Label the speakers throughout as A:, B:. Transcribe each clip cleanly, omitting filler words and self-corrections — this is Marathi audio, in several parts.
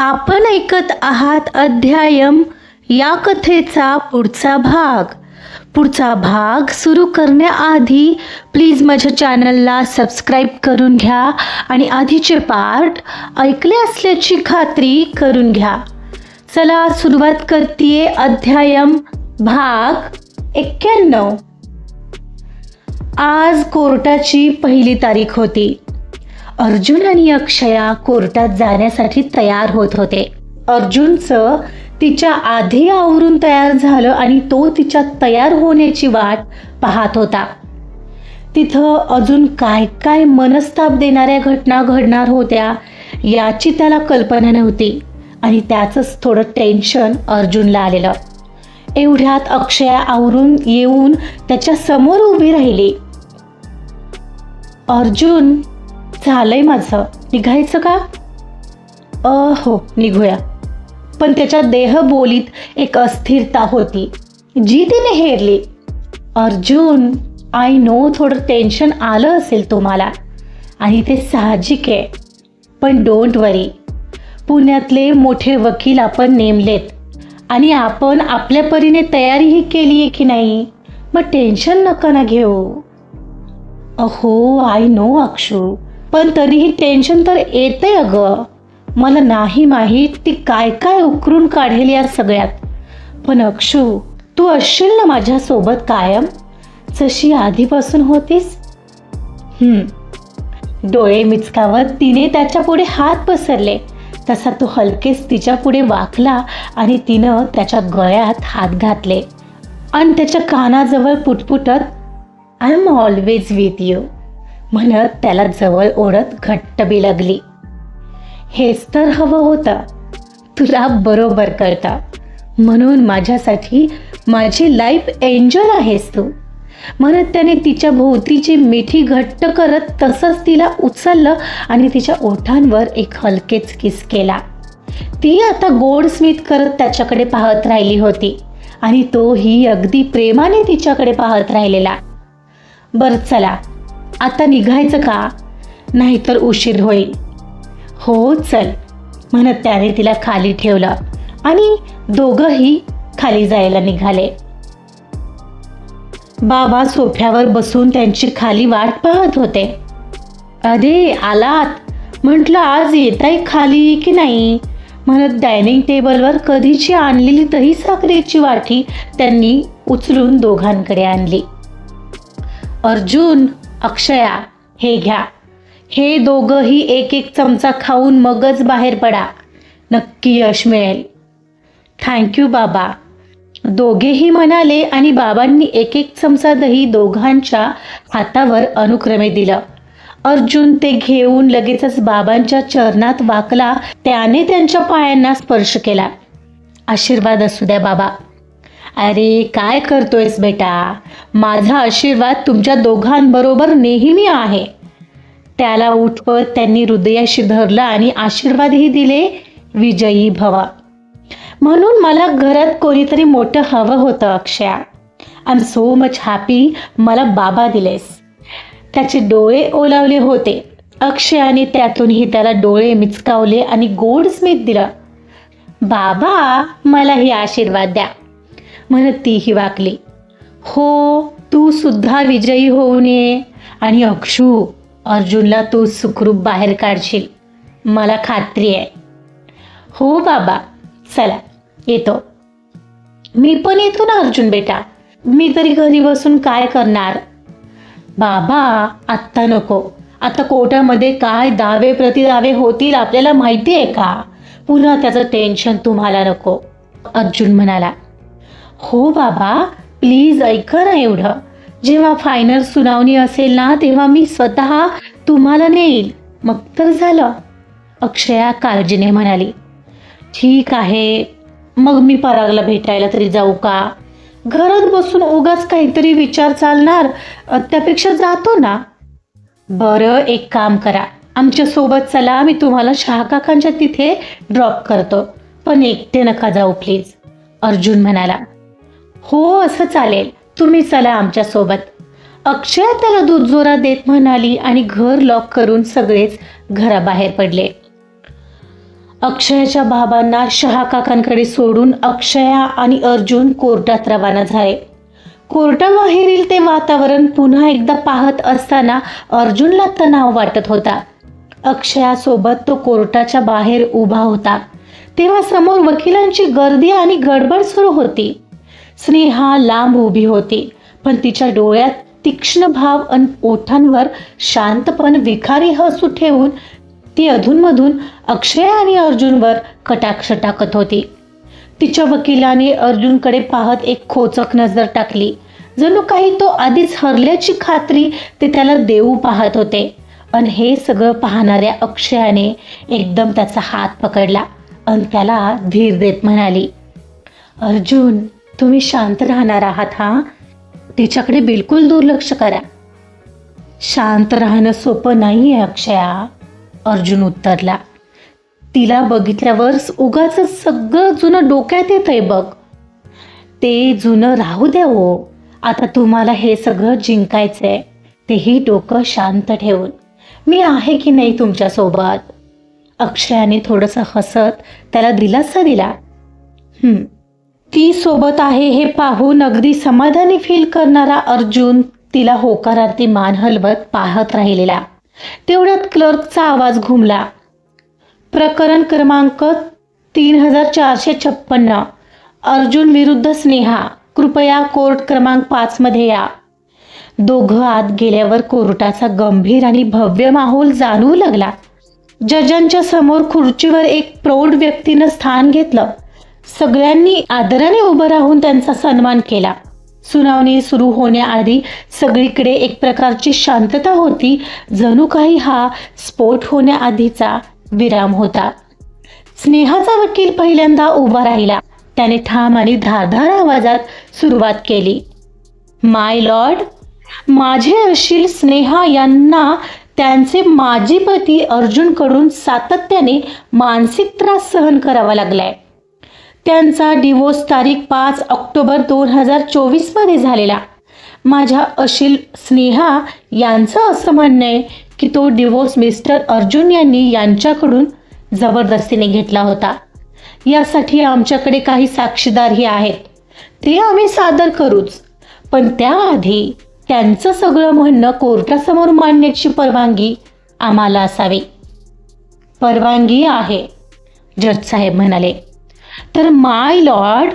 A: आपण ऐकत आहात अध्यायम या कथेचा पुढचा भाग सुरू करण्याआधी प्लीज माझ्या चॅनलला सबस्क्राईब करून घ्या आणि आधीचे पार्ट ऐकले असल्याची खात्री करून घ्या. चला सुरुवात करतीये. अध्यायम भाग 91. आज कोर्टाची पहिली तारीख होती. अर्जुन आणि अक्षया कोर्टात जाण्यासाठी तयार होत होते. अर्जुनचं तिच्या आधी आवरून तयार झालं आणि तो तिच्या तयार होण्याची वाट पाहत होता. तिथं अजून काय काय मनस्ताप देणाऱ्या घटना घडणार होत्या याची त्याला कल्पना नव्हती आणि त्याचंच थोडं टेन्शन अर्जुनला आलेलं. एवढ्यात अक्षया आवरून येऊन त्याच्या समोर उभी राहिली. अर्जुन, झालंय माझं, निघायचं का? हो निघूया. पण त्याच्या देहबोलीत एक अस्थिरता होती जी तिने हेरली. अर्जुन, आय नो थोडं टेन्शन आलं असेल तुम्हाला आणि ते साहजिक आहे, पण डोंट वरी. पुण्यातले मोठे वकील आपण नेमलेत आणि आपण आपल्या परीने तयारीही केली आहे की नाही, मग टेन्शन नका ना घेऊ. अहो आय नो अक्षू, पण तरीही टेन्शन तर येतंय अगं. मला नाही माहीत ती काय काय उकरून काढेल या सगळ्यात. पण अक्षू, तू असशील ना माझ्यासोबत कायम, जशी आधीपासून होतीस? डोळे मिचकावत तिने त्याच्या पुढे हात पसरले. तसा तो हलकेच तिच्या पुढे वाकला आणि तिनं त्याच्या गळ्यात हात घातले आणि त्याच्या कानाजवळ पुटपुटत I am always with you म्हणत त्याला जवळ ओढत घट्ट बिलगली. हेच तर हवं होतं, तुला बरोबर कळतं, म्हणून माझ्यासाठी माझी लाईफ एंजल आहेस तू म्हणत त्याने तिच्या भोवतीची मिठी घट्ट करत तसंच तिला उचललं आणि तिच्या ओठांवर एक हलकेच किस केला. ती आता गोड स्मित करत त्याच्याकडे पाहत राहिली होती आणि तोही अगदी प्रेमाने तिच्याकडे पाहत राहिलेला. बरं चला आता निघायचं का, नाहीतर उशीर होईल. हो चल म्हणत त्याने तिला खाली ठेवलं आणि दोघंही खाली जायला निघाले. बाबा सोफ्यावर बसून त्यांची खाली वाट पाहत होते. अरे आलात, म्हटलं आज येताय खाली की नाही म्हणत डायनिंग टेबलवर कधीची आणलेली दही साखरेची वाटी त्यांनी उचलून दोघांकडे आणली. अर्जुन, अक्षया, हे घ्या. हे दोघंही एक एक चमचा खाऊन मगच बाहेर पडा, नक्की यश मिळेल. थँक्यू बाबा, दोघेही म्हणाले आणि बाबांनी एक एक चमचा दही दोघांच्या हातावर अनुक्रमे दिलं. अर्जुन ते घेऊन लगेचच बाबांच्या चरणात वाकला. त्याने त्यांच्या पायांना स्पर्श केला. आशीर्वाद असू द्या बाबा. अरे काय करतोयस बेटा, माझा आशीर्वाद तुमच्या दोघांबरोबर नेहमी आहे. त्याला उठवत त्यांनी हृदयाशी धरलं आणि आशीर्वादही दिले. विजयी भवा. म्हणून मला घरात कोणीतरी मोठं हवं होतं Akshaya. I am so much happy मला बाबा दिलेस. त्याचे डोळे ओलावले होते. अक्षयाने त्यातूनही त्याला डोळे मिचकावले आणि गोड स्मित दिलं. बाबा मलाही आशीर्वाद द्या म्हणत तीही वाकली. हो तू सुद्धा विजयी होऊन ये आणि अक्षू, अर्जुनला तू सुखरूप बाहेर काढशील, मला खात्री आहे. हो बाबा, चला येतो. मी पण येतो ना अर्जुन बेटा, मी तरी घरी बसून काय करणार. बाबा आत्ता नको, आता कोर्टामध्ये काय दावे प्रतिदावे होतील आपल्याला माहिती आहे का, पुन्हा त्याचं टेन्शन तुम्हाला नको. अर्जुन म्हणाला. हो बाबा प्लीज ऐका ना एवढं, जेव्हा फायनल सुनावणी असेल ना तेव्हा मी स्वतः तुम्हाला नेईल, मग तर झालं. अक्षया काळजीने म्हणाली. ठीक आहे, मग मी परागला भेटायला तरी जाऊ का, घरात बसून उगाच काहीतरी विचार चालणार, त्यापेक्षा जातो ना. बरं एक काम करा, आमच्या सोबत चला, मी तुम्हाला शहाकाकांच्या तिथे ड्रॉप करतो, पण एकटे नका जाऊ प्लीज. अर्जुन म्हणाला. हो असं चालेल, तुम्ही चला आमच्या सोबत. अक्षय त्याला दुधजोरा देत म्हणाली आणि घर लॉक करून सगळेच घराबाहेर पडले. अक्षयाच्या बाबांना शहा काकांकडे सोडून अक्षया आणि अर्जुन कोर्टात रवाना झाले. कोर्टाबाहेरील ते वातावरण पुन्हा एकदा पाहत असताना अर्जुनला तणाव वाटत होता. अक्षयासोबत तो कोर्टाच्या बाहेर उभा होता तेव्हा समोर वकिलांची गर्दी आणि गडबड सुरू होती. स्नेहा लांब उभी होती, पण तिच्या डोळ्यात तीक्ष्ण भाव आणि ओठांवर शांतपण विखारी हसू ठेवून ती अधूनमधून अक्षय आणि अर्जुनवर कटाक्ष टाकत होती. तिच्या वकिलाने अर्जुनकडे पाहत एक खोचक नजर टाकली, जणू काही तो आधीच हरल्याची खात्री ते त्याला देऊ पाहत होते. आणि हे सगळं पाहणाऱ्या अक्षयाने एकदम त्याचा हात पकडला आणि त्याला धीर देत म्हणाली, अर्जुन, तुम्ही शांत राहणार आहात हा? तिच्याकडे बिलकुल दुर्लक्ष करा. शांत राहणं सोपं नाही आहे अक्षया, अर्जुन उत्तरला. तिला बघितल्यावर उगाच सगळं जुनं डोक्यात येतंय बघ. ते जुनं राहू द्या हो, आता तुम्हाला हे सगळं जिंकायचंय, तेही डोकं शांत ठेवून. मी आहे की नाही तुमच्यासोबत? अक्षयाने थोडंसं हसत त्याला दिलासा दिला. ती सोबत आहे हे पाहून अगदी समाधानी फील करणारा अर्जुन तिला होकारार्थी मान हलवत पाहत राहिलेला. तेवढ्यात क्लर्कचा आवाज घुमला. प्रकरण क्रमांक 3456, अर्जुन विरुद्ध स्नेहा, कृपया कोर्ट क्रमांक 5 मध्ये या. दोघं आत गेल्यावर कोर्टाचा गंभीर आणि भव्य माहोल जाणवू लागला. जजांच्या समोर खुर्चीवर एक प्रौढ व्यक्तीनं स्थान घेतलं. सगळ्यांनी आदराने उभं राहून त्यांचा सन्मान केला. सुनावणी सुरू होण्याआधी सगळीकडे एक प्रकारची शांतता होती, जणू काही हा स्फोट होण्याआधीचा विराम होता. स्नेहाचा वकील पहिल्यांदा उभा राहिला. त्याने ठाम आणि धारदार आवाजात सुरुवात केली. माय लॉर्ड, माझे अशील स्नेहा यांना त्यांचे माजी पती अर्जुनकडून सातत्याने मानसिक त्रास सहन करावा लागलाय. त्यांचा डिवोर्स तारीख 5 ऑक्टोबर 2024 मध्ये झालेला. माझ्या अशील स्नेहा यांचं असं म्हणणं आहे की तो डिवोर्स मिस्टर अर्जुन यांनी यांच्याकडून जबरदस्तीने घेतला होता. यासाठी आमच्याकडे काही साक्षीदारही आहेत, ते आम्ही सादर करूच, पण त्याआधी त्यांचं सगळं म्हणणं कोर्टासमोर मांडण्याची परवानगी आम्हाला असावी. परवानगी आहे, जज साहेब म्हणाले. तर माय लॉर्ड,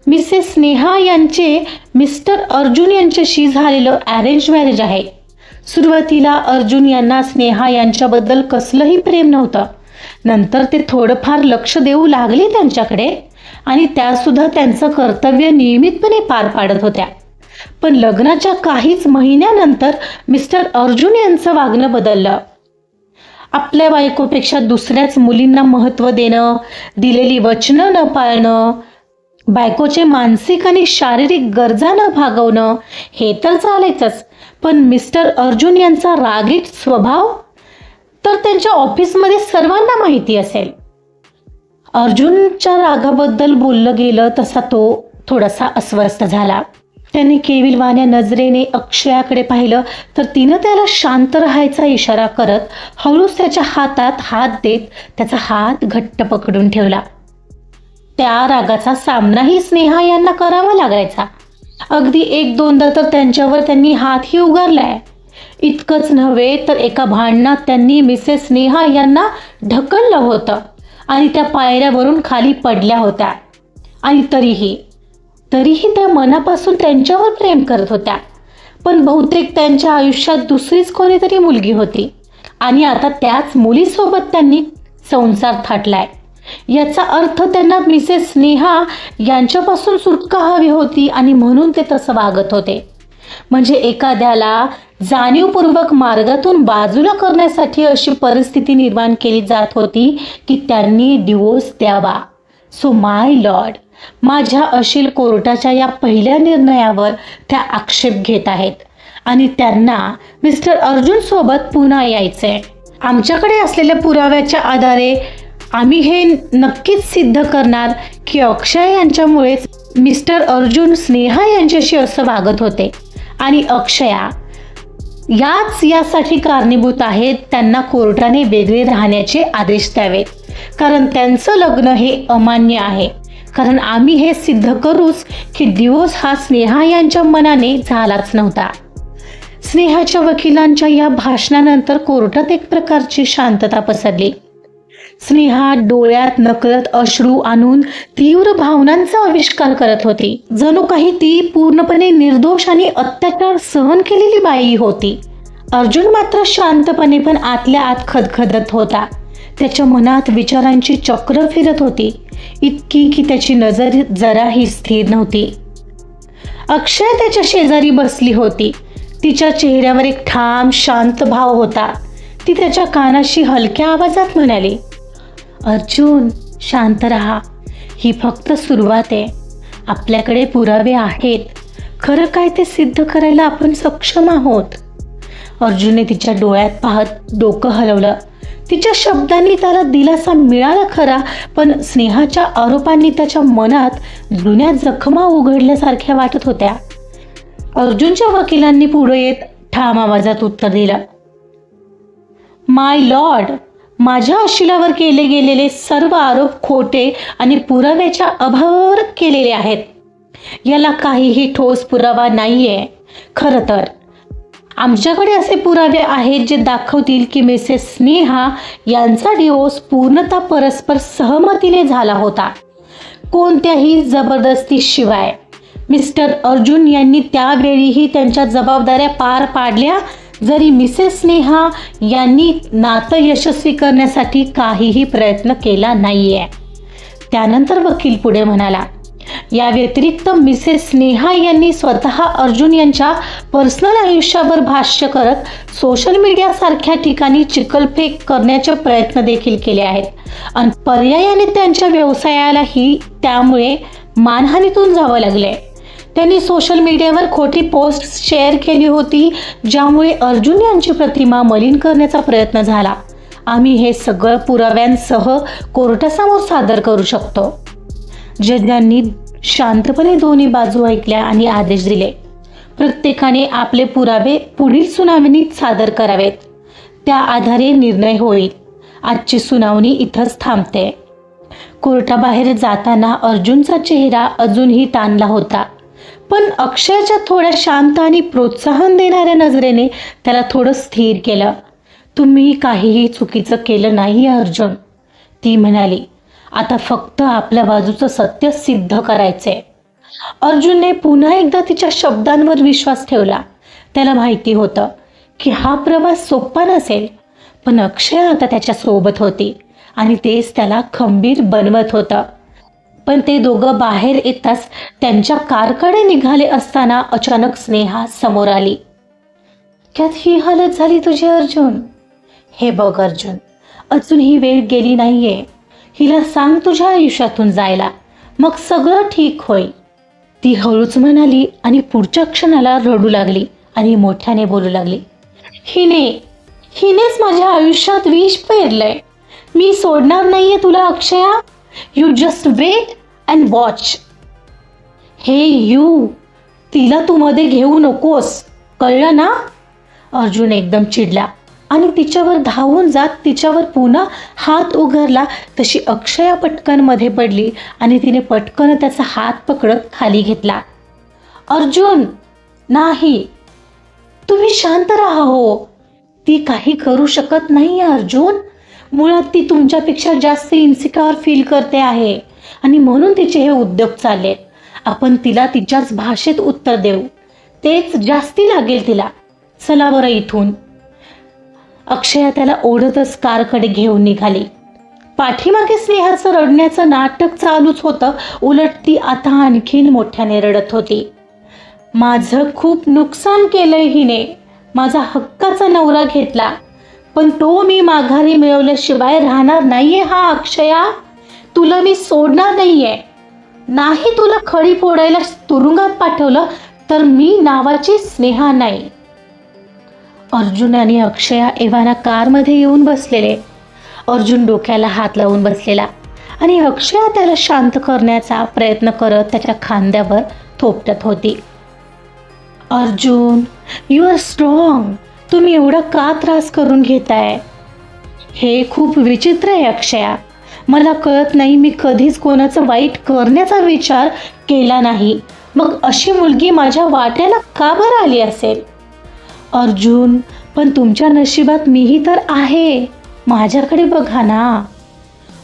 A: मिसेस स्नेहा यांचे मिस्टर अर्जुन यांच्याशी झालेलं अरेंज मॅरेज आहे. सुरुवातीला अर्जुन यांना स्नेहा यांच्याबद्दल कसलंही प्रेम नव्हतं. नंतर ते थोडंफार लक्ष देऊ लागले त्यांच्याकडे आणि त्यासुद्धा त्यांचं कर्तव्य नियमितपणे पार पाडत होत्या. पण लग्नाच्या काहीच महिन्यानंतर मिस्टर अर्जुन यांचं वागणं बदललं. आपल्या बायकोपेक्षा दुसऱ्याच मुलींना महत्त्व देणं, दिलेली वचनं न पाळणं, बायकोचे मानसिक आणि शारीरिक गरजा न भागवणं, हे तर चालायचंच. पण मिस्टर अर्जुन यांचा रागीट स्वभाव तर त्यांच्या ऑफिसमध्ये सर्वांना माहिती असेल. अर्जुनच्या रागाबद्दल बोललं गेलं तसा तो थोडासा अस्वस्थ झाला. त्याने केविलवाण्या नजरेने अक्षयाकडे पाहिलं तर तिनं त्याला शांत राहायचा इशारा करत हळूच त्याच्या हातात हात देत त्याचा हात घट्ट पकडून ठेवला. त्या रागाचा सामनाही स्नेहा यांना करावा लागायचा. अगदी 1-2दा तर त्यांच्यावर त्यांनी हातही उगारलाय. इतकंच नव्हे तर एका भांडणात त्यांनी मिसेस स्नेहा यांना ढकललं होतं आणि त्या पायऱ्यावरून खाली पडल्या होत्या. आणि तरीही त्या मनापासून त्यांच्यावर प्रेम करत होत्या. पण बहुतेक त्यांच्या आयुष्यात दुसरीच कोणीतरी मुलगी होती आणि आता त्याच मुलीसोबत त्यांनी संसार थाटलाय. याचा अर्थ त्यांना मिसेस स्नेहा यांच्यापासून सुटका हवी होती आणि म्हणून ते तसं वागत होते. म्हणजे एखाद्याला जाणीवपूर्वक मार्गातून बाजूला करण्यासाठी अशी परिस्थिती निर्माण केली जात होती की त्यांनी डिवोर्स द्यावा. सो माय लॉर्ड, माझ्या अशील कोर्टाच्या या पहिल्या निर्णयावर त्या आक्षेप घेत आहेत आणि त्यांना मिस्टर अर्जुन सोबत पुन्हा यायचंय. आमच्याकडे असलेल्या पुराव्याच्या आधारे आम्ही हे नक्कीच सिद्ध करणार की अक्षय यांच्यामुळेच मिस्टर अर्जुन स्नेहा यांच्याशी असं वागत होते आणि अक्षया यासाठी कारणीभूत आहेत. त्यांना कोर्टाने वेगळे राहण्याचे आदेश द्यावेत. कारण त्यांचं लग्न हे अमान्य आहे. कारण आम्ही हे सिद्ध करूच की डिवोर्स हा स्नेहा यांच्या मनाने झालाच नव्हता. स्नेहाच्या वकिलांच्या या भाषणानंतर कोर्टात एक प्रकारची शांतता पसरली. स्नेहा डोळ्यात नकळत अश्रू आणून तीव्र भावनांचा आविष्कार करत होती. जणू काही ती पूर्णपणे निर्दोष आणि अत्याचार सहन केलेली बाई होती. अर्जुन मात्र शांतपणे पण आतल्या आत खदखदत होता. त्याच्या मनात विचारांची चक्र फिरत होती, इतकी की त्याची नजर जराही स्थिर नव्हती. अक्षय त्याच्या शेजारी बसली होती. तिच्या चेहऱ्यावर एक ठाम शांत भाव होता. ती त्याच्या कानाशी हलक्या आवाजात म्हणाली, अर्जुन शांत रहा, ही फक्त सुरुवात आहे. आपल्याकडे पुरावे आहेत. खरं काय ते सिद्ध करायला आपण सक्षम आहोत. अर्जुनने तिच्या डोळ्यात पाहत डोकं हलवलं. तिच्या शब्दांनी त्याला दिलासा मिळाला खरा, पण स्नेहाच्या आरोपांनी त्याच्या मनात जुन्या जखमा उघडल्यासारख्या वाटत होत्या. अर्जुनच्या वकिलांनी पुढे येत ठाम आवाजात उत्तर दिलं, माय लॉर्ड, माझ्या अशिलावर केले गेलेले सर्व आरोप खोटे आणि पुराव्याच्या अभावावर केलेले आहेत. याला काहीही ठोस पुरावा नाहीये. खरं तर आमच्याकडे असे पुरावे आहेत जे दाखवतील की मिसेस स्नेहा यांचा डिवोर्स पूर्णतः परस्पर सहमतीने झाला होता, कोणत्याही जबरदस्तीशिवाय. मिस्टर अर्जुन यांनी त्यावेळीही त्यांच्या जबाबदाऱ्या पार पाडल्या, जरी मिसेस स्नेहा यांनी नातं यशस्वी करण्यासाठी काहीही प्रयत्न केला नाहीये. त्यानंतर वकील पुढे म्हणाला, या व्यतिरिक्त मिसेस स्नेहा यांनी स्वतः अर्जुन यांच्या पर्सनल आयुष्यावर भाष्य करत सोशल मीडियासारख्या ठिकाणी चिखलफेक करण्याचे प्रयत्न देखील केले आहेत आणि पर्यायाने त्यांच्या व्यवसायालाही त्यामुळे मानहानीतून जावं लागले. त्यांनी सोशल मीडियावर खोटी पोस्ट शेअर केली होती, ज्यामुळे अर्जुन यांची प्रतिमा मलिन करण्याचा प्रयत्न झाला. आम्ही हे सगळं पुराव्यांसह कोर्टासमोर सादर करू शकतो. जजांनी शांतपणे दोन्ही बाजू ऐकल्या आणि आदेश दिले, प्रत्येकाने आपले पुरावे पुढील सुनावणीत सादर करावेत. त्या आधारे निर्णय होईल. आजची सुनावणी इथंच थांबते. कोर्टाबाहेर जाताना अर्जुनचा चेहरा अजूनही ताणला होता, पण अक्षयच्या थोड्या शांत आणि प्रोत्साहन देणाऱ्या नजरेने त्याला थोडं स्थिर केलं. तुम्ही काहीही चुकीचं केलं नाही अर्जुन, ती म्हणाली. आता फक्त आपल्या बाजूचं सत्य सिद्ध करायचंय. अर्जुनने पुन्हा एकदा तिच्या शब्दांवर विश्वास ठेवला. त्याला माहिती होतं की हा प्रवास सोपा नसेल, पण अक्षय आता त्याच्या सोबत होती आणि तेच त्याला खंबीर बनवत होतं. पण ते दोघं बाहेर येताच त्यांच्या कारकडे निघाले असताना अचानक स्नेहा समोर आली. त्यात ही हालत झाली तुझी अर्जुन? हे बघ अर्जुन, अजून ही वेळ गेली नाहीये. हिला सांग तुझ्या आयुष्यातून जायला, मग सगळं ठीक होईल, ती हळूच म्हणाली आणि पुढच्या क्षणाला रडू लागली आणि मोठ्याने बोलू लागली. हिनेच माझ्या आयुष्यात विष पेरलंय. मी सोडणार नाहीये तुला Akshaya. You just wait and watch. Hey you, तिला तू मध्ये घेऊ नकोस, कळलं ना? अर्जुन एकदम चिडला आणि तिच्यावर धावून जात तिच्यावर पुन्हा हात उघडला. तशी अक्षया पटकन मध्ये पडली आणि तिने पटकन त्याचा हात पकडत खाली घेतला. अर्जुन नाही, तुम्ही शांत राहा. हो, ती काही करू शकत नाही अर्जुन. मुळात ती तुमच्यापेक्षा जास्त इन्सिक्युअर फील करते आहे आणि म्हणून तिचे हे उद्योग चालले. आपण तिला तिच्याच भाषेत उत्तर देऊ, तेच जास्ती लागेल तिला. चला बरं इथून. अक्षया त्याला ओढतच कारकडे घेऊन निघाली. पाठीमागे स्नेहाचं रडण्याचं नाटक चालूच होतं. उलट ती आता आणखीन मोठ्याने रडत होती. माझं खूप नुकसान केलंय हिने. माझा हक्काचा नवरा घेतला, पण तो मी माघारी मिळवल्याशिवाय राहणार नाहीये. हा अक्षया, तुला मी सोडणार नाहीये. नाही तुला खडी फोडायला तुरुंगात पाठवलं तर मी नावाची स्नेहा नाही. अर्जुन आणि अक्षया एव्हाना कारमध्ये येऊन बसलेले. अर्जुन डोक्याला हात लावून बसलेला आणि अक्षया त्याला शांत करण्याचा प्रयत्न करत त्याच्या खांद्यावर थोपटत होती. Arjun, you are strong. तुम्ही एवढा का त्रास करून घेताय? हे खूप विचित्र आहे अक्षया. मला कळत नाही मी कधीच कोणाचं वाईट करण्याचा विचार केला नाही. मग अशी मुलगी माझ्या वाट्याला का बरं आली असेल? अर्जुन, पण तुमच्या नशिबात मीही तर आहे. माझ्याकडे बघा ना.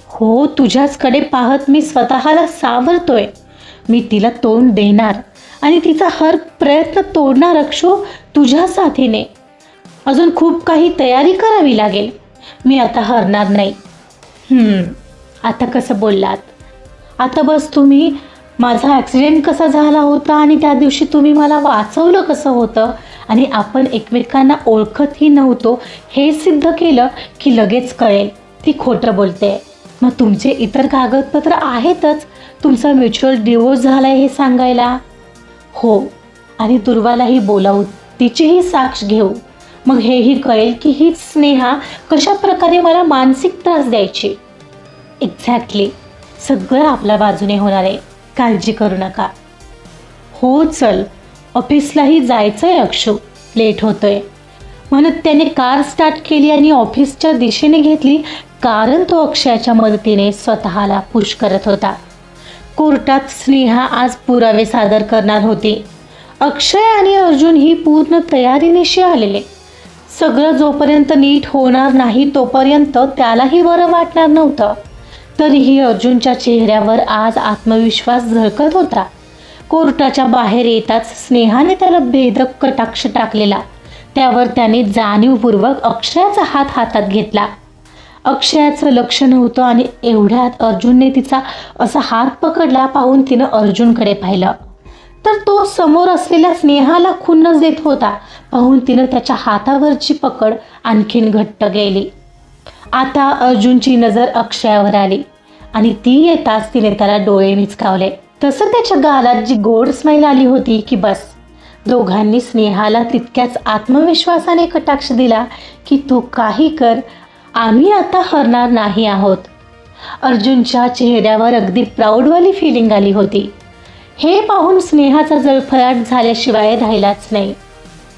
A: हो, तुझ्याचकडे पाहत मी स्वतःला सावरतोय. मी तिला तोंड देणार आणि तिचा हर प्रयत्न तोडणार अक्षू, तुझ्या साथीने. अजून खूप काही तयारी करावी लागेल. मी आता हरणार नाही. आता कसं बोललात? आता बस तुम्ही माझा ॲक्सिडेंट कसा झाला होता आणि त्या दिवशी तुम्ही मला वाचवलं कसं होतं आणि आपण एकमेकांना ओळखतही नव्हतो हे सिद्ध केलं की लगेच कळेल ती खोटं बोलते. मग तुमचे इतर कागदपत्र आहेतच, तुमचा म्युच्युअल डिवोर्स झाला आहे हे सांगायला. हो, आणि दुर्वालाही बोलावू, तिचीही साक्ष घेऊ. मग हेही कळेल की हीच स्नेहा कशा प्रकारे मला मानसिक त्रास द्यायची. एक्झॅक्टली, सगळं आपल्या बाजूने होणार आहे, काळजी करू नका. हो चल, ऑफिसलाही जायचं आहे अक्षू, लेट होतोय. म्हणून त्याने कार स्टार्ट केली आणि ऑफिसच्या दिशेने घेतली, कारण तो अक्षयाच्या मदतीने स्वतःला पुश करत होता. कोर्टात स्नेहा आज पुरावे सादर करणार होती. अक्षय आणि अर्जुन ही पूर्ण तयारीनिशी आलेले. सगळं जोपर्यंत नीट होणार नाही तोपर्यंत त्यालाही बरं वाटणार नव्हतं. तरीही अर्जुनच्या चेहऱ्यावर आज आत्मविश्वास झळकत होता. कोर्टाच्या बाहेर येताच स्नेहाने त्याला भेदक कटाक्ष टाकलेला. त्यावर त्याने जाणीवपूर्वक अक्षयाचा हात हातात घेतला. अक्षयाचं लक्ष नव्हतं आणि एवढ्यात अर्जुनने तिचा असा हात पकडला. पाहून तिनं अर्जुनकडे पाहिलं तर तो समोर असलेल्या स्नेहाला खुन्नस देत होता. पाहून तिनं त्याच्या हातावरची पकड आणखीन घट्ट केली. आता अर्जुनची नजर अक्षयावर आली आणि ती येताच तिने त्याला डोळे मिचकावले. तसं त्याच्या गालात जी गोड स्माईल आली होती की बस. दोघांनी स्नेहाला तितक्याच आत्मविश्वासाने कटाक्ष दिला की तू काही कर, आम्ही आता हरणार नाही आहोत. अर्जुनच्या चेहऱ्यावर अगदी प्राऊडवाली फिलिंग आली होती. हे पाहून स्नेहाचा जळफळाट झाल्याशिवाय राहिलाच नाही.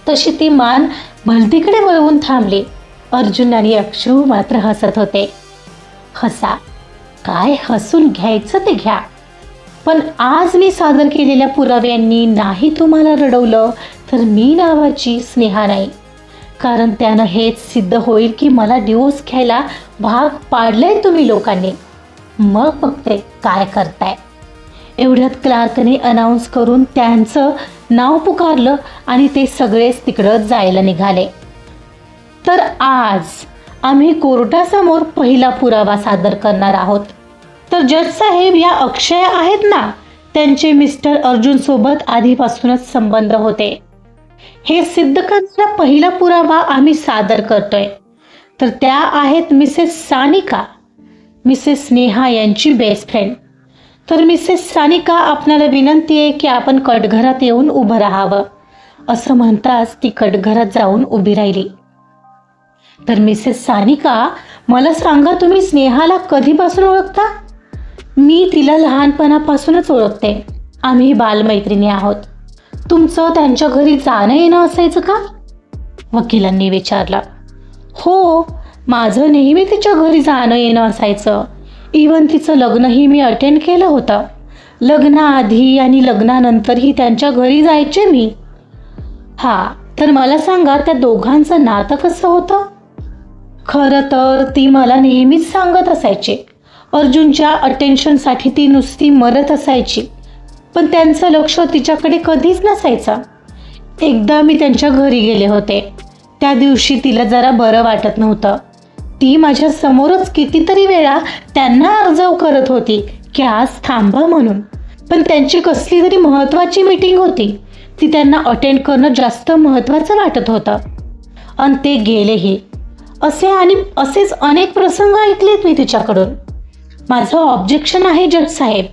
A: तशी ती मान भलतीकडे वळवून थांबली. अर्जुन आणि अक्षू मात्र हसत होते. हसा, काय हसून घ्यायचं ते घ्या. पण आज मी सादर केलेल्या पुराव्यांनी नाही तुम्हाला रडवलं तर मी नावाची स्नेहा नाही. कारण त्यानं हेच सिद्ध होईल की मला डिवोर्स घ्यायला भाग पाडलंय तुम्ही लोकांनी. मग बघते काय करताय. एवढ्यात क्लार्कने अनाऊन्स करून त्यांचं नाव पुकारलं आणि ते सगळेच तिकडं जायला निघाले. तर आज आम्ही कोर्टासमोर पहिला पुरावा सादर करणार आहोत. तर जज साहेब, या अक्षय आहेत ना, त्यांचे मिस्टर अर्जुन सोबत आधीपासूनच संबंध होते. हे सिद्ध करणारा पहिला पुरावा आम्ही सादर करतोय. तर त्या आहेत मिसेस सानिका, मिसेस स्नेहा यांची बेस्ट फ्रेंड. तर मिसेस सानिका, आपणाला विनंती आहे की आपण कटघरात येऊन उभं राहावं. असं म्हणताच ती कटघरात जाऊन उभी राहिली. तर मिसेस सानिका, मला सांगा, तुम्ही स्नेहाला कधीपासून ओळखता? मी तिला लहानपणापासूनच ओळखते. आम्ही बालमैत्रिणी आहोत. तुमचं त्यांच्या घरी जाणं येणं असायचं का? वकिलांनी विचारलं. हो, माझं नेहमी तिच्या घरी जाणं येणं असायचं. इवन तिचं लग्नही मी अटेंड केलं होतं. लग्नाआधी आणि लग्नानंतरही त्यांच्या घरी जायचे मी. हां, तर मला सांगा, त्या दोघांचं नातं कसं होतं? खरं तर ती मला नेहमीच सांगत असायची. अर्जुनच्या अटेन्शनसाठी ती नुसती मरत असायची, पण त्यांचं लक्ष तिच्याकडे कधीच नसायचं. एकदा मी त्यांच्या घरी गेले होते. त्या दिवशी तिला जरा बरं वाटत नव्हतं. ती माझ्या समोरच कितीतरी वेळा त्यांना अर्जव करत होती की आज थांबा म्हणून. पण त्यांची कसली तरी महत्त्वाची मीटिंग होती. ती त्यांना अटेंड करणं जास्त महत्त्वाचं वाटत होतं आणि ते गेलेही. असेच अनेक प्रसंग ऐकलेत मी तिच्याकडून. माझं ऑब्जेक्शन आहे जज साहेब.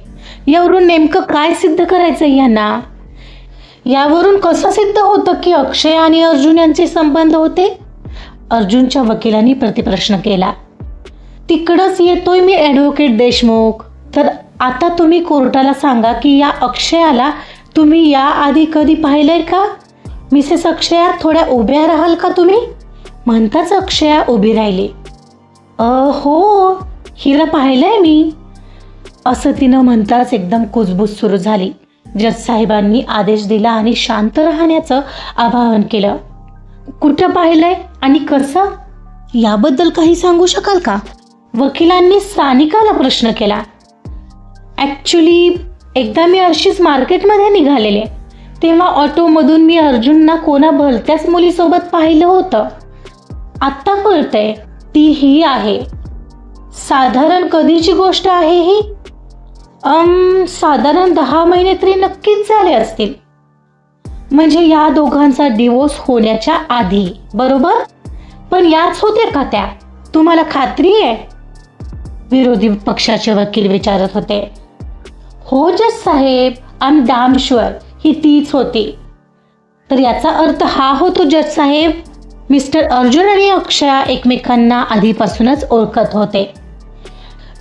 A: यावरून नेमकं काय सिद्ध करायचं यांना? यावरून कसं सिद्ध होतं की अक्षय आणि अर्जुन यांचे संबंध होते? अर्जुनच्या वकिलांनी प्रतिप्रश्न केला. तिकडंच येतोय मी ॲडव्होकेट देशमुख. तर आता तुम्ही कोर्टाला सांगा की या अक्षयाला तुम्ही याआधी कधी पाहिलंय का? मिसेस अक्षया, थोड्या उभ्या राहाल का तुम्ही? म्हणताच अक्षया उभी राहिली. हो, हिला पाहिलंय मी, असं तिनं म्हणताच एकदम कुजबूज सुरू झाली. जज साहेबांनी आदेश दिला आणि शांत राहण्याचं आवाहन केलं. कुठं पाहिलंय आणि कसं, याबद्दल काही सांगू शकाल का? वकिलांनी सानिकाला प्रश्न केला. ॲक्च्युली एकदा मी अशीच मार्केटमध्ये निघालेले, तेव्हा ऑटोमधून मी अर्जुनना कोणा भलत्याच मुलीसोबत पाहिलं होतं. आत्ता कळतंय ती ही आहे. साधारण कधीची गोष्ट आहे ही? साधारण 10 महिने तरी नक्कीच झाले असतील. म्हणजे या दोघांचा डिवोर्स होण्याच्या आधी, बरोबर? पण याच होत्या का त्या? तुम्हाला खात्री आहे? विरोधी पक्षाचे वकील विचारत होते. हो जज साहेब, आय एम डॅम शुअर ही तीच होती. तर याचा अर्थ हा होतो जज साहेब, मिस्टर अर्जुन आणि अक्षया एकमेकांना आधीपासूनच ओळखत होते.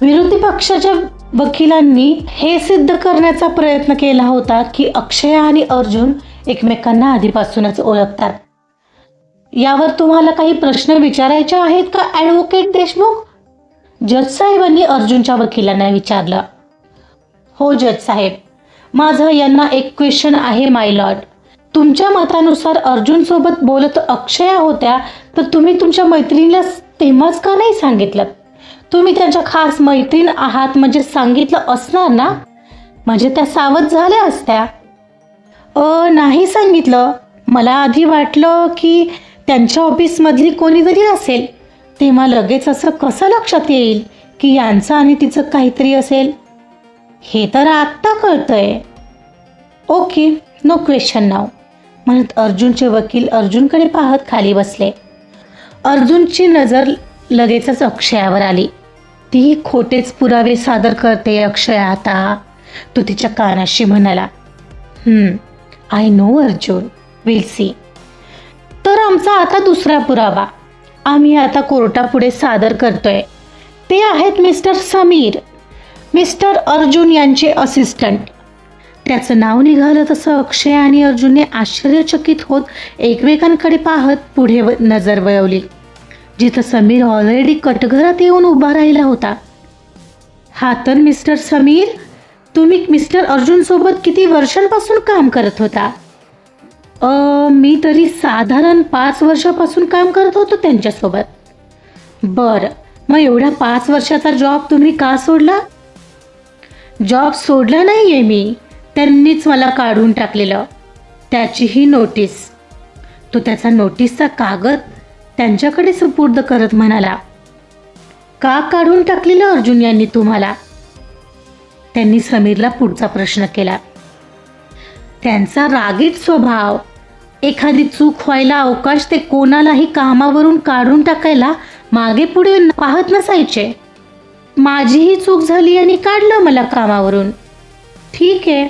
A: विरोधी पक्षाच्या वकिलांनी हे सिद्ध करण्याचा प्रयत्न केला होता की अक्षया आणि अर्जुन एकमेकांना आधीपासूनच ओळखतात. यावर तुम्हाला काही प्रश्न विचारायचे आहेत का ॲडव्होकेट देशमुख? जज साहेबांनी अर्जुनच्या वकिलांना विचारलं. हो जज साहेब, माझं यांना एक क्वेश्चन आहे माय लॉर्ड. तुमच्या मतानुसार अर्जुन सोबत बोलत अक्षया होत्या, तर तुम्ही तुमच्या मैत्रिणीला तेव्हाच का नाही सांगितलं? तुम्ही त्यांच्या खास मैत्रीण आहात म्हणजे सांगितलं असणार ना, म्हणजे त्या सावध झाल्या असत्या. नाही सांगितलं. मला आधी वाटलं की त्यांच्या ऑफिसमधली कोणीतरी असेल. तेव्हा लगेच असं कसं लक्षात येईल की यांचं आणि तिचं काहीतरी असेल? हे तर आत्ता कळतंय. ओके, नो क्वेश्चन नाव, म्हणत अर्जुनचे वकील अर्जुनकडे पाहत खाली बसले. अर्जुनची नजर लगेचच अक्षयावर आली. ती खोटेच पुरावे सादर करते अक्षया आता, तो तिच्या कानाशी म्हणाला. I know Arjun, will see. तर आमचा आता दुसरा पुरावा आम्ही आता कोर्टापुढे सादर करतोय. ते आहेत मिस्टर समीर, मिस्टर अर्जुन यांचे असिस्टंट. त्याचं नाव निघालं तसं अक्षय आणि अर्जुनने आश्चर्यचकित होत एकमेकांकडे पाहत पुढे नजर वळवली, जिथं समीर ऑलरेडी कटघरात येऊन उभा राहिला होता. हा तर मिस्टर समीर, तुम्ही मिस्टर अर्जुनसोबत किती वर्षांपासून काम करत होता? मी तरी साधारण 5 वर्षापासून काम करत होतो त्यांच्यासोबत. बरं, मग एवढ्या 5 वर्षाचा जॉब तुम्ही का सोडला? जॉब सोडला नाही आहे मी, त्यांनीच मला काढून टाकलेलं. त्याचीही नोटीस. तो त्याचा नोटीसचा कागद त्यांच्याकडे सुपूर्द करत म्हणाला. का काढून टाकलेलं अर्जुन यांनी तुम्हाला? त्यांनी समीरला पुढचा प्रश्न केला. त्यांचा रागीट स्वभाव. एखादी चूक व्हायला अवकाश ते कोणालाही कामावरून काढून टाकायला मागे पुढे पाहत नसायचे. माझीही चूक झाली आणि काढलं मला कामावरून. ठीक आहे,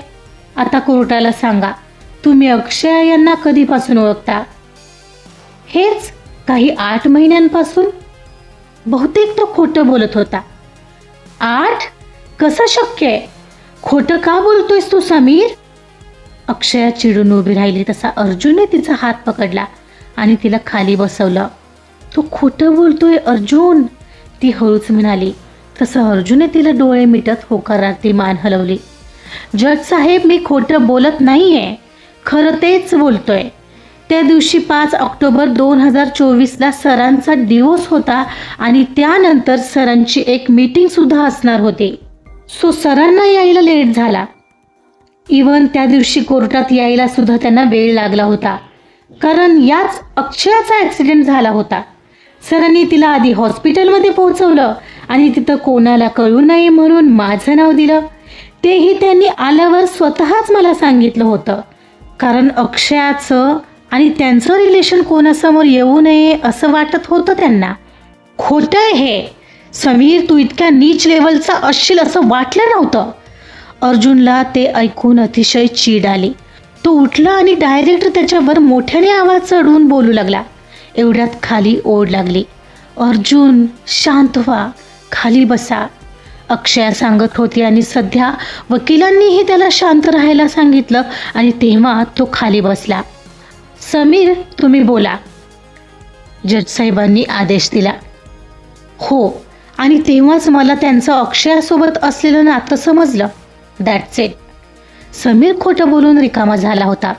A: आता कोर्टाला सांगा, तुम्ही अक्षया यांना कधीपासून ओळखता? हेच काही 8 महिन्यांपासून. बहुतेक तो खोटं बोलत होता. 8? कसं शक्य आहे? खोटं का बोलतोयस तू समीर? अक्षया चिडून उभी राहिली तसा अर्जुनने तिचा हात पकडला आणि तिला खाली बसवलं. तो खोटं बोलतोय अर्जुन, ती हळूच म्हणाली. तसं अर्जुनने तिला डोळे मिटत होकारार्थी मान हलवली. जज साहेब, मी खोटं बोलत नाहीये, खरं तेच बोलतोय. त्या दिवशी 5 ऑक्टोबर 2024ला सरांचा डिवोर्स होता आणि त्यानंतर सरांची एक मीटिंग सुद्धा असणार होती. सो सरांना यायला लेट झाला. इवन त्या दिवशी कोर्टात यायला सुद्धा त्यांना वेळ लागला होता, कारण याच अक्षयाचा ॲक्सिडेंट झाला होता. सरांनी तिला आधी हॉस्पिटलमध्ये पोहोचवलं आणि तिथं कोणाला कळू नये म्हणून माझं नाव दिलं. तेही त्यांनी आल्यावर स्वतःच मला सांगितलं होतं, कारण अक्षयाचं आणि त्यांचं रिलेशन कोणासमोर येऊ नये असं वाटत होतं त्यांना. खोटं आहे हे समीर, तू इतक्या नीच लेवलचा असशील असं वाटलं नव्हतं. अर्जुनला ते ऐकून अतिशय चीड आली. तो उठला आणि डायरेक्ट त्याच्यावर मोठ्याने आवाज चढवून बोलू लागला. एवढ्यात खाली ओढ लागली. अर्जुन शांत व्हा, खाली बसा, अक्षया सांगत होती आणि सध्या वकिलांनीही त्याला शांत राहायला सांगितलं आणि तेव्हा तो खाली बसला. समीर, तुम्ही बोला, जज साहेबांनी आदेश दिला. हो, आणि तेव्हाच मला त्यांचं अक्षयासोबत असलेलं नातं समजलं. That's it. समीर खोटं बोलून रिकामा झाला होता.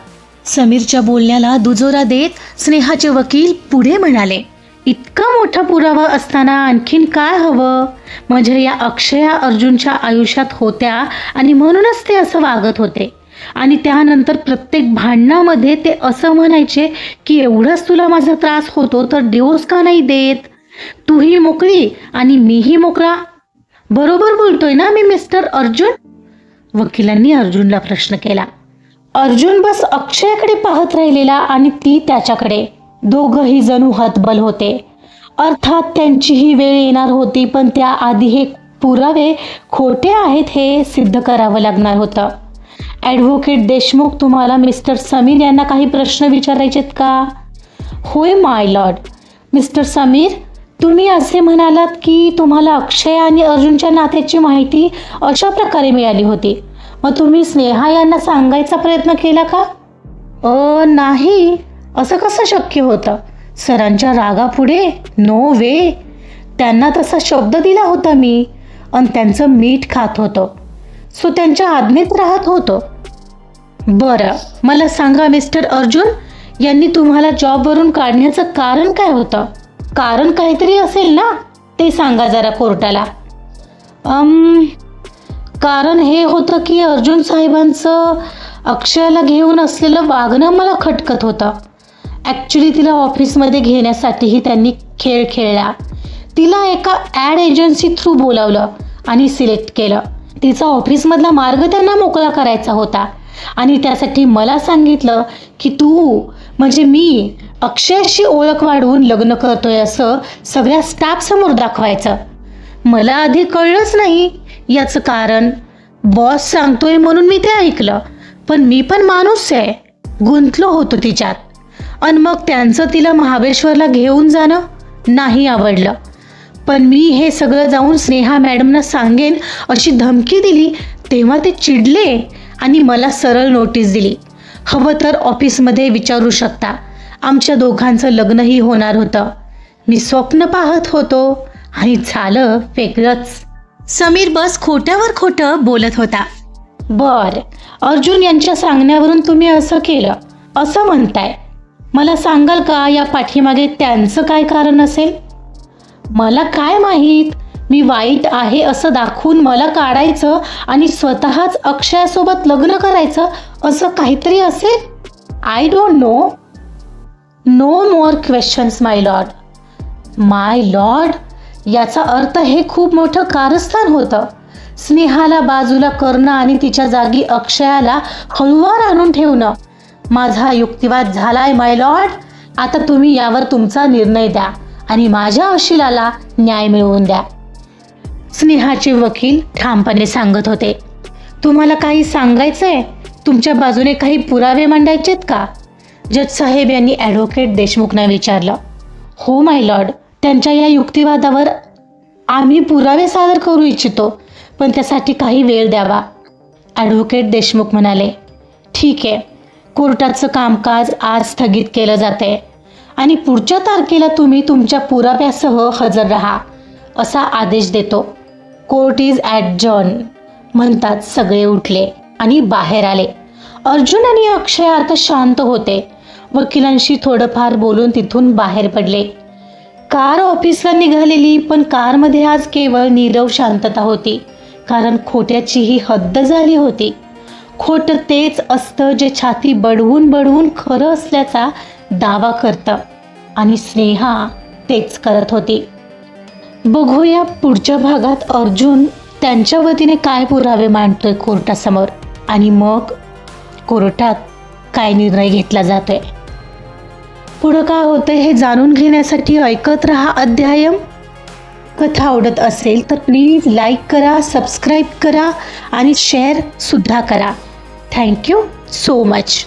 A: समीरच्या बोलण्याला दुजोरा देत स्नेहाचे वकील पुढे म्हणाले, इतका मोठा पुरावा असताना आणखीन काय हवं? म्हणजे या अक्षया अर्जुनच्या आयुष्यात होत्या आणि म्हणूनच ते असं वागत होते. आणि त्यानंतर प्रत्येक भांडणामध्ये ते असं म्हणायचे की एवढाच तुला माझा त्रास होतो तर डिवोर्स का नाही देत? तूही मोकळी आणि मीही मोकळा. बरोबर बोलतोय ना मी मिस्टर अर्जुन? वकिलांनी अर्जुनला प्रश्न केला. अर्जुन बस अक्षयाकडे पाहत राहिलेला आणि ती त्याच्याकडे. दोघंही जणू हतबल होते. अर्थात त्यांचीही वेळ येणार होती, पण त्याआधी हे पुरावे खोटे आहेत हे सिद्ध करावं लागणार होतं. ॲडव्होकेट देशमुख, तुम्हाला मिस्टर समीर यांना काही प्रश्न विचारायचेत का? होय माय लॉर्ड. मिस्टर समीर, तुम्ही असे म्हणालात की तुम्हाला अक्षय आणि अर्जुनच्या नात्याची माहिती अशा प्रकारे मिळाली होती. मग तुम्ही स्नेहा यांना सांगायचा प्रयत्न केला का? नाही. असं कसं शक्य होतं? सरांच्या रागापुढे? नो वे. त्यांना तसा शब्द दिला होता मी आणि त्यांचं मीठ खात होतो. सो त्यांच्या आज्ञेत राहत होतो. बरं, मला सांगा मिस्टर अर्जुन, यांनी तुम्हाला जॉबवरून काढण्याचं कारण काय होतं? कारण काहीतरी असेल ना, ते सांगा जरा कोर्टाला. कारण हे होतं की अर्जुन साहेबांचं अक्षयाला घेऊन असलेलं वागणं मला खटकत होतं. ॲक्च्युली तिला ऑफिसमध्ये घेण्यासाठीही त्यांनी खेळ खेळला. तिला एका ॲड एजन्सी थ्रू बोलावलं आणि सिलेक्ट केलं. तिचा ऑफिसमधला मार्ग त्यांना मोकळा करायचा होता आणि त्यासाठी मला सांगितलं की तू म्हणजे मी अक्षयाशी ओळख वाढवून लग्न करतोय असं सगळ्या स्टाफसमोर दाखवायचं. मला आधी कळलंच नाही याचं कारण. बॉस सांगतोय म्हणून मी ते ऐकलं, पण मी पण माणूस आहे, गुंतलो होतो तिच्यात. आणि मग त्यांचं तिला महाबळेश्वरला घेऊन जाणं नाही आवडलं. पण मी हे सगळं जाऊन स्नेहा मॅडमना सांगेन अशी धमकी दिली तेव्हा ते चिडले आणि मला सरळ नोटीस दिली. हवं तर ऑफिसमध्ये विचारू शकता. आमच्या दोघांचं लग्नही होणार होतं. मी स्वप्न पाहत होतो आणि झालं वेगळंच. समीर बस खोट्यावर खोटं बोलत होता. बर, अर्जुन यांच्या सांगण्यावरून तुम्ही असं केलं असं म्हणताय. मला सांगाल का या पाठीमागे त्यांचं काय कारण असेल? मला काय माहीत. मी वाईट आहे असं दाखवून मला काढायचं आणि स्वतःच अक्षयासोबत लग्न करायचं असं काहीतरी असेल. I don't know. No more questions my lord. My lord, याचा अर्थ हे खूप मोठं कारस्थान होतं. स्नेहाला बाजूला करणं आणि तिच्या जागी अक्षयाला हळूवार आणून ठेवणं. माझा युक्तिवाद झालाय माय लॉर्ड. आता तुम्ही यावर तुमचा निर्णय द्या आणि माझ्या अशिलाला न्याय मिळवून द्या. स्नेहाचे वकील ठामपणे सांगत होते. तुम्हाला काही सांगायचंय? तुमच्या बाजूने काही पुरावे मांडायचेत का? जज साहेब यांनी ॲडव्होकेट देशमुखना विचारलं. हो माय लॉर्ड, त्यांच्या या युक्तिवादावर आम्ही पुरावे सादर करू इच्छितो, पण त्यासाठी काही वेळ द्यावा. ॲडव्होकेट देशमुख म्हणाले. ठीक आहे, कोर्टाचं कामकाज आज स्थगित केलं जाते आणि पुढच्या तारखेला तुम्ही तुमच्या पुराव्यासह हजर राहा असा आदेश देतो. Court is adjourn. म्हणतात सगळे उठले आणि बाहेर आले. अर्जुन आणि अक्षय आता शांत होते. वकिलांशी थोडंफार बोलून तिथून बाहेर पडले. कार ऑफिसला निघालेली, पण कारमध्ये आज केवळ नीरव शांतता होती, कारण खोट्याचीही हद्द झाली होती. खोटं तेच असतं जे छाती बडवून बडवून खरं असल्याचा दावा करतं आणि स्नेहा तेच करत होती. बघूया पुढच्या भागात अर्जुन त्यांच्या वतीने काय पुरावे मांडतोय कोर्टासमोर आणि मग कोर्टात काय निर्णय घेतला जातोय. पुढं काय होतं हे जाणून घेण्यासाठी ऐकत रहा अध्यायम. कथा आवडत असेल तर प्लीज लाईक करा, सबस्क्राईब करा आणि शेअर सुद्धा करा. Thank you so much.